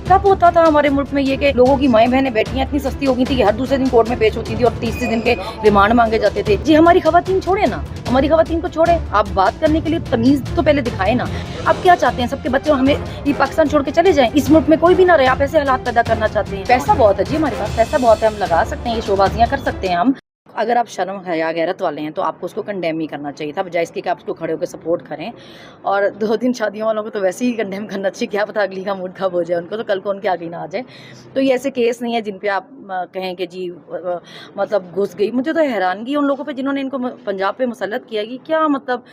कब होता था हमारे मुल्क में ये कि लोगों की माएं बहनें बेटियां इतनी सस्ती हो गई थी कि हर दूसरे दिन कोर्ट में पेश होती थी और 30 दिन के रिमांड मांगे जाते थे। जी हमारी खवातीन छोड़े ना, हमारी खवातीन को छोड़े, आप बात करने के लिए तमीज तो पहले दिखाए ना। आप क्या चाहते हैं सबके बच्चे हमें ये पाकिस्तान छोड़ के चले जाएं, इस मुल्क में कोई भी ना रहे, आप ऐसे हालात पैदा करना चाहते हैं। पैसा बहुत है जी, हमारे पास पैसा बहुत है, हम लगा सकते हैं, ये शोबाजियां कर सकते हैं हम। अगर आप शर्म हया गैरत वाले हैं तो आपको उसको कंडेम ही करना चाहिए था, बजाय इसके कि आप उसको खड़े होकर सपोर्ट करें। और 2-3 शादियों वालों को तो वैसे ही कंडेम करना चाहिए, क्या पता अगली का मूड खराब हो जाए उनको, तो कल को उनके आगे ना आ जाए। तो ये ऐसे केस नहीं है जिन पे आप कहें कि जी मतलब घुस गई। मुझे तो हैरानगी उन लोगों पे जिन्होंने इनको पंजाब पे मुसल्लत किया कि क्या मतलब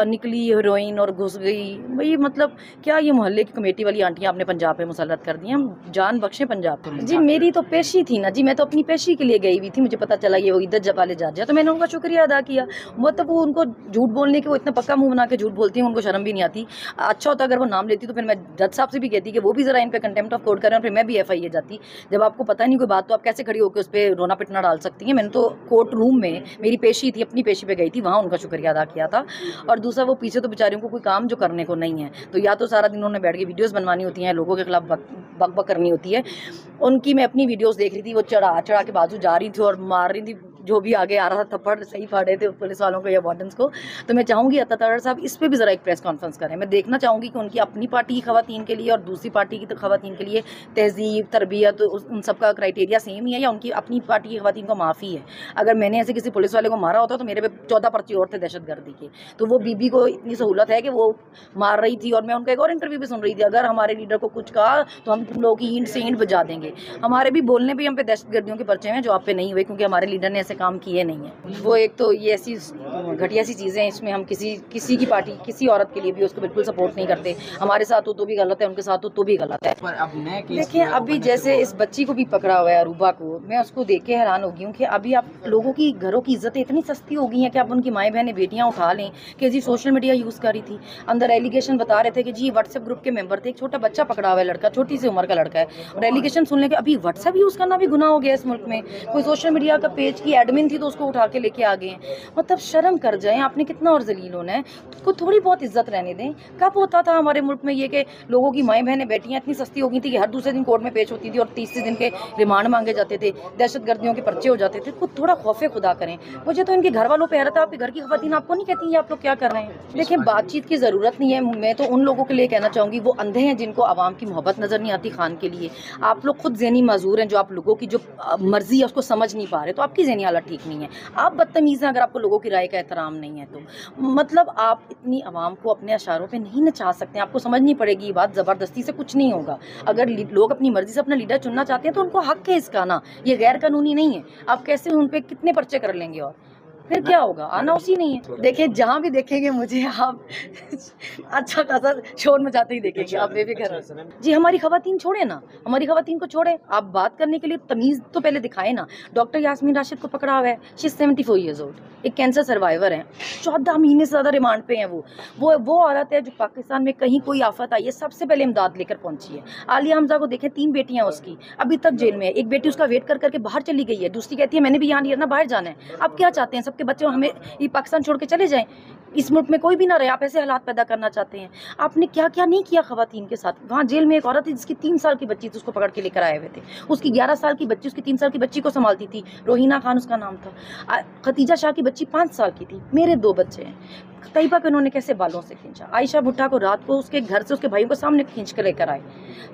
निकली हीरोइन और घुस गई। भाई मतलब क्या ये मोहल्ले की कमेटी वाली आंटियां आपने पंजाब पे मुसल्लत कर दी, हम जान बख्शे पंजाब पे। जी मेरी तो पेशी थी ना जी, मैं तो अपनी पेशी के लिए गई हुई थी, मुझे पता चला ये वो इधर वाले जा तो मैंने उनका शुक्रिया अदा किया। मतलब वो उनको झूठ बोलने के, वो इतना पक्का मुंह बना के झूठ बोलती हैं, उनको शर्म भी नहीं आती। अच्छा होता अगर वो नाम लेती तो फिर मैं जज साहब से भी कहती कि वो भी जरा इन पे कंटेम्प्ट ऑफ कोर्ट करें और फिर मैं भी FIA जाती। जब आपको पता नहीं कोई बात तो आप कैसे खड़ी होकर उस पर रोना पिटना डाल सकती हैं। मैंने तो कोर्ट रूम में मेरी पेशी थी, अपनी पेशी पे गई थी, वहाँ उनका शुक्रिया अदा किया था। और दूसरा वो पीछे तो बेचारियों को कोई काम जो करने को नहीं है, तो या तो सारा दिन उन्होंने बैठ के वीडियोस बनवानी होती हैं, लोगों के खिलाफ बक बक करनी होती है। उनकी मैं अपनी वीडियोस देख रही थी, वो चढ़ा चढ़ा के बाजू जा रही थी और मार रही थी, जो भी आगे आ रहा था थप्पड़ सही फाड़े थे पुलिस वालों को या वार्डन्स को। तो मैं चाहूँगी अता तारड़ साहब इस पे भी ज़रा एक प्रेस कॉन्फ्रेंस करें। मैं देखना चाहूँगी कि उनकी अपनी पार्टी की खवातीन के लिए और दूसरी पार्टी की खवातीन के लिए तहजीब तरबियत उन सब का क्राइटेरिया सेम ही है, या उनकी अपनी पार्टी की खवातीन को माफ़ी है। अगर मैंने ऐसे किसी पुलिस वाले को मारा होता तो मेरे पे 14 पर्चे और थे दहशतगर्दी के। तो वो बीबी को इतनी सहूलत है कि वो मार रही थी। और मैं उनका एक और इंटरव्यू भी सुन रही थी, अगर हमारे लीडर को कुछ कहा तो हम तुम लोगों की ईंट से ईंट बजा देंगे। हमारे भी बोलने पे हम पे दहशतगर्दियों के पर्चे हैं जो आप पे नहीं हुए, क्योंकि हमारे लीडर ने ऐसे काम किए नहीं है। वो एक तो ये ऐसी घटिया सी चीज़ें हैं, इसमें हम किसी की पार्टी किसी औरत के लिए भी उसको बिल्कुल सपोर्ट नहीं करते। हमारे साथ हो तो भी गलत है, उनके साथ हो तो भी गलत है। देखिए अभी जैसे इस बच्ची को भी पकड़ा हुआ है अरूबा को, मैं उसको देख के हैरान हो गई हूँ कि अभी आप लोगों की घरों की इज्जतें इतनी सस्ती हो गई हैं कि आप उनकी माएँ बहनें बेटियाँ उठा लें कि जी सोशल मीडिया यूज़ करी थी। अंदर एलिगेशन बता रहे थे कि जी व्हाट्सएप ग्रुप के मेंबर थे, एक छोटा बच्चा पकड़ा हुआ है, लड़का छोटी सी उम्र का लड़का है, और एलिगेशन सुनने के अभी व्हाट्सएप यूज़ करना भी गुनाह हो गया इस मुल्क में। कोई सोशल मीडिया का पेज की एडमिन थी तो उसको उठा के लेके आ गए हैं। मतलब शर्म कर जाएं, आपने कितना और जलील होना है, को थोड़ी बहुत इज्जत रहने दें। कब होता था हमारे मुल्क में ये कि लोगों की माएँ बहनें बेटियां इतनी सस्ती हो गई थी कि हर दूसरे दिन कोर्ट में पेश होती थी और 30 दिन के रिमांड मांगे जाते थे, दहशतगर्दियों के पर्चे हो जाते थे। खुद थोड़ा खौफे खुदा करें। मुझे तो इनके घर वालों पे हैरत है, आपके घर की खवातीन आपको नहीं कहती हैं आप लोग क्या कर रहे हैं। देखिए बातचीत की ज़रूरत नहीं है। मैं तो उन लोगों के लिए कहना चाहूँगी, वो अंधे हैं जिनको आवाम की मोहब्बत नज़र नहीं आती खान के लिए। आप लोग खुद ज़हनी माजूर हैं, जो आप लोगों की जो मर्जी है उसको समझ नहीं पा रहे, तो आपकी ज़हनी हालत ठीक नहीं है। आप बदतमीज़ हैं अगर आपको लोगों की राय का एहतराम नहीं है तो। मतलब आप इतनी आवाम को अपने अशारों पे नहीं नचा सकते, आपको समझनी पड़ेगी ये बात। ज़बरदस्ती से कुछ नहीं होगा। अगर लोग अपनी मर्जी से अपना लीडर चुनना चाहते हैं तो उनको हक है इसका ना, ये गैर कानूनी नहीं है। आप कैसे उन पे कितने पर्चे कर लेंगे और फिर क्या होगा, आना उसी नहीं है। देखिए जहाँ भी देखेंगे मुझे आप अच्छा खासा शोर मचाते ही देखेंगे, आप बेफिक्र। जी हमारी खवातीन छोड़े ना, हमारी खवातीन को छोड़े, आप बात करने के लिए तमीज तो पहले दिखाए ना। डॉक्टर यास्मीन राशिद को पकड़ा हुआ है, शी 74 ईयर्स ओल्ड, एक कैंसर सर्वाइवर है, 14 महीने से ज़्यादा रिमांड पे हैं। वो औरत है जो पाकिस्तान में कहीं कोई आफत आई है सबसे पहले इमदाद लेकर पहुंची है। आलिया हमजा को देखें, 3 बेटियां उसकी, अभी तक जेल में है। एक बेटी उसका वेट कर करके बाहर चली गई है, दूसरी कहती है मैंने भी यहाँ नहीं रहना, बाहर जाना है। आप क्या चाहते हैं सबके बच्चे हमें ये पाकिस्तान छोड़ के चले जाएं, इस मुल्क में कोई भी ना रहे, आप ऐसे हालात पैदा करना चाहते हैं। आपने क्या क्या नहीं किया खवातीन के साथ। वहाँ जेल में एक औरत थी जिसकी 3 साल की बच्ची थी, उसको पकड़ के लेकर आए हुए थे। उसकी 11 साल की बच्ची उसकी 3 साल की बच्ची को संभालती थी, रोहिना खान उसका नाम था। खतीजा शाह की बच्ची 5 साल की थी। मेरे 2 बच्चे हैं। तैयबा को इन्होंने कैसे बालों से खींचा, आयशा भुट्टा को रात को उसके घर से उसके भाइयों को सामने खींच कर लेकर आए।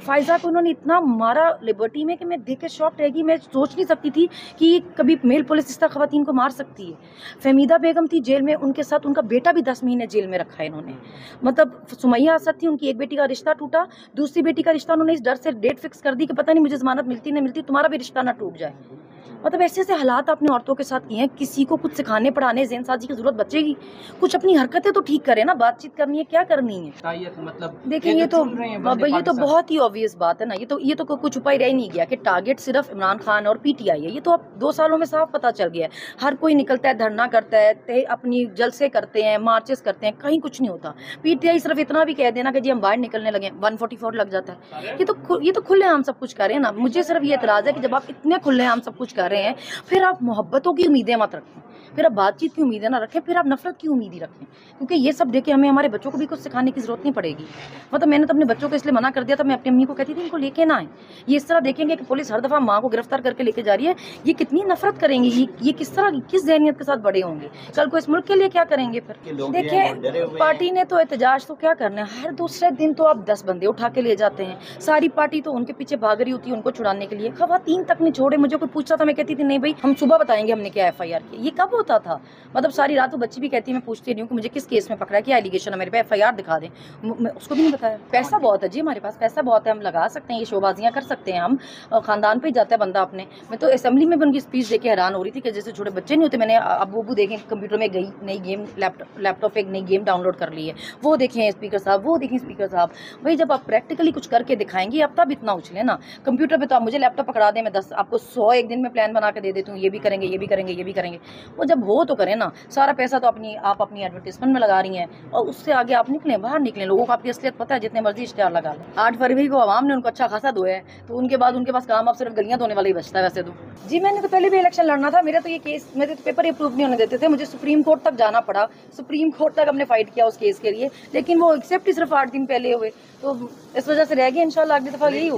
फायजा को इन्होंने इतना मारा लिबर्टी में कि मैं देख के शॉक रह गई। मैं सोच नहीं सकती थी कि कभी मेल पुलिस इस तरह खवातीन को मार सकती है। फहमीदा बेगम थी जेल में, उनके साथ उनका बेटा भी 10 महीने जेल में रखा है इन्होंने। मतलब सुमैया असद थी, उनकी एक बेटी का रिश्ता टूटा, दूसरी बेटी का रिश्ता उन्होंने इस डर से डेट फिक्स कर दी कि पता नहीं मुझे जमानत मिलती नहीं मिलती, तुम्हारा भी रिश्ता ना टूट जाए। मतलब ऐसे ऐसे हालात आपने औरतों के साथ किए हैं। किसी को कुछ सिखाने पढ़ाने ज़हन साजी की जरूरत बचेगी? कुछ अपनी हरकतें तो ठीक करें ना, बातचीत करनी है, क्या करनी है। मतलब देखिए ये तो बहुत ही ऑब्वियस बात है ना। ये तो कुछ छुपाई रह नहीं गया कि टारगेट सिर्फ इमरान खान और PTI है। ये तो अब 2 सालों में साफ पता चल गया है। हर कोई निकलता है, धरना करता है, अपनी जलसे करते हैं, मार्चेस करते हैं, कहीं कुछ नहीं होता। PTI सिर्फ इतना भी कह देना कि जी हम बाहर निकलने लगे, 144 लग जाता है। ये तो खुले हम सब कुछ कर रहे हैं ना। मुझे सिर्फ ये एतराज़ है कि जब आप इतने खुले हम सब कुछ कर रहे हैं रहे हैं, फिर आप मोहब्बतों की उम्मीदें मत रखें, फिर आप बातचीत की उम्मीदें ना रखें, फिर आप नफरत की उम्मीद ही रखें, क्योंकि ये सब देख के हमें हमारे बच्चों को भी कुछ सिखाने की जरूरत नहीं पड़ेगी। मतलब मैंने तो अपने बच्चों को इसलिए मना कर दिया था, मैं अपनी अम्मी को कहती थी इनको लेके ना आए, ये इस तरह देखेंगे कि पुलिस हर दफा माँ को गिरफ्तार करके लेके जा रही है, ये कितनी नफरत करेंगे, ये किस तरह किस ज़हनियत के साथ बड़े होंगे, कल को इस मुल्क के लिए क्या करेंगे। फिर देखिए पार्टी ने तो एहतजाज तो क्या करना है, हर दूसरे दिन तो आप 10 बंदे उठा के ले जाते हैं, सारी पार्टी तो उनके पीछे भाग रही होती है उनको छुड़ाने के लिए, खवातीन तक नहीं छोड़े। मुझे कोई पूछता था, मैं कहती थी नहीं भाई हम सुबह बताएंगे हमने क्या FIR की। ये कब होता था, मतलब सारी रात वो बच्ची भी कहती है, मैं पूछती नहीं हूँ कि मुझे किस केस में पकड़ा है, क्या एलिगेशन है मेरे पे, FIR दिखा दें, मैं उसको भी नहीं बताया। पैसा बहुत है जी हमारे पास, पैसा बहुत है, हम लगा सकते हैं, ये शोबाजियाँ कर सकते हैं हम, खानदान पे ही जाता है बंदा अपने। मैं तो असेंबली में भी उनकी स्पीच देख के हैरान हो रही थी कि जैसे छोटे बच्चे नहीं होते। मैंने अबू देखें कंप्यूटर में गई नई गेम, लैपटॉप पे एक नई गेम डाउनलोड कर ली है, वो देखें स्पीकर साहब, वो देखें स्पीकर साहब। भाई जब आप प्रैक्टिकली कुछ करके दिखाएंगे अब तब इतना उछले ना। कंप्यूटर पे तो आप मुझे लैपटॉप पकड़ा दें, मैं 10 आपको 100 एक दिन में प्लान बना के दे देती हूँ, ये भी करेंगे ये भी करेंगे ये भी करेंगे। वो जब हो तो करें ना, सारा पैसा तो आप अपनी एडवर्टीजमेंट में लगा रही हैं, और उससे आगे आप निकलें, बाहर निकलें। लोगों को आपकी असलियत पता है, जितने मर्जी इश्तेहार लगा लें। 8 फरवरी को आवाम ने उनको अच्छा खासा धोया है, तो उनके बाद उनके पास काम अब सिर्फ गलियां धोने वाला ही बचता है वैसे तो। जी मैंने तो पहले भी इलेक्शन लड़ना था, मेरा तो ये केस, मेरे तो पेपर अप्रूव नहीं होने देते थे, मुझे सुप्रीम कोर्ट तक जाना पड़ा, सुप्रीम कोर्ट तक हमने फाइट किया उस केस के लिए, लेकिन वो एक्सेप्ट ही सिर्फ 8 दिन पहले हुए, तो इस वजह से रह गया। इंशाल्लाह अगली दफा यही होगा।